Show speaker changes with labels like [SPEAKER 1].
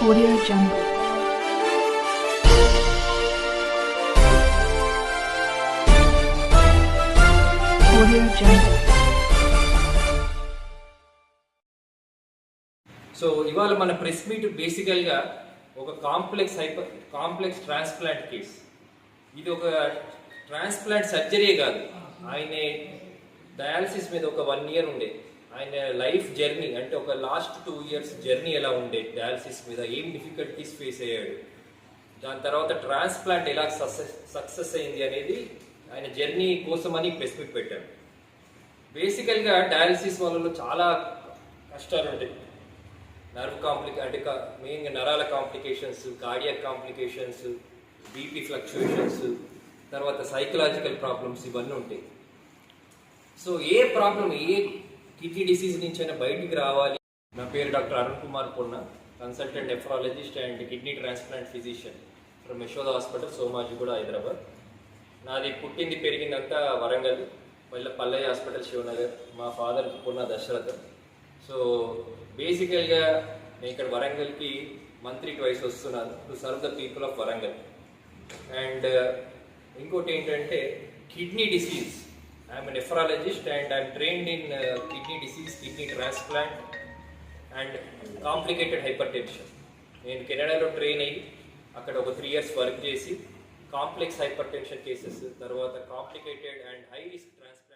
[SPEAKER 1] Audio Jungle. Audio Jungle.
[SPEAKER 2] So ఇవాళ మన press meet బేసికల్గా ఒక కాంప్లెక్స్ ట్రాన్స్ప్లాంట్ కేస్. ఇది ఒక ట్రాన్స్ప్లాంట్ సర్జరీ కాదు. ఆయన డయాలసిస్ మీద ఒక 1 year ఉండే. ఆయన లైఫ్ జర్నీ అంటే ఒక లాస్ట్ 2 years జర్నీ ఎలా ఉండే, డయాలసిస్ మీద ఏం డిఫికల్టీస్ ఫేస్ అయ్యాడు, దాని తర్వాత ట్రాన్స్ప్లాంట్ ఎలా సక్సెస్ అయింది అనేది ఆయన జర్నీ కోసమని ప్రెస్ మీట్ పెట్టాడు. బేసికల్గా డయాలసిస్ వాళ్ళలో చాలా కష్టాలు ఉంటాయి. నర్వ్ అంటే మెయిన్గా నరాల complications, cardiac complications, BP fluctuations, తర్వాత సైకలాజికల్ ప్రాబ్లమ్స్ ఇవన్నీ ఉంటాయి. So A problem, a kidney disease నుంచి అయినా బయటికి రావాలి. నా పేరు doctor Arun Kumar Ponna, consultant nephrologist and kidney transplant physician from Yashoda hospital, Somajiguda, Hyderabad. నాది పుట్టింది పెరిగిందంతా వరంగల్, పల్లయ్య హాస్పిటల్, శివనగర్. మా ఫాదర్ పొన్న దశరథ్. సో బేసికల్గా నేను ఇక్కడ వరంగల్కి మంత్లీ 2 వస్తున్నాను to serve the people of Warangal. And ఇంకోటి ఏంటంటే kidney disease, I'm nephrologist and I'm trained in kidney disease, kidney transplant and complicated hyper tension. నేను కెనడాలో ట్రైన్ అయ్యి అక్కడ ఒక 3 years వర్క్ చేసి కాంప్లెక్స్ హైపర్ టెన్షన్ కేసెస్, తర్వాత complicated and high risk transplant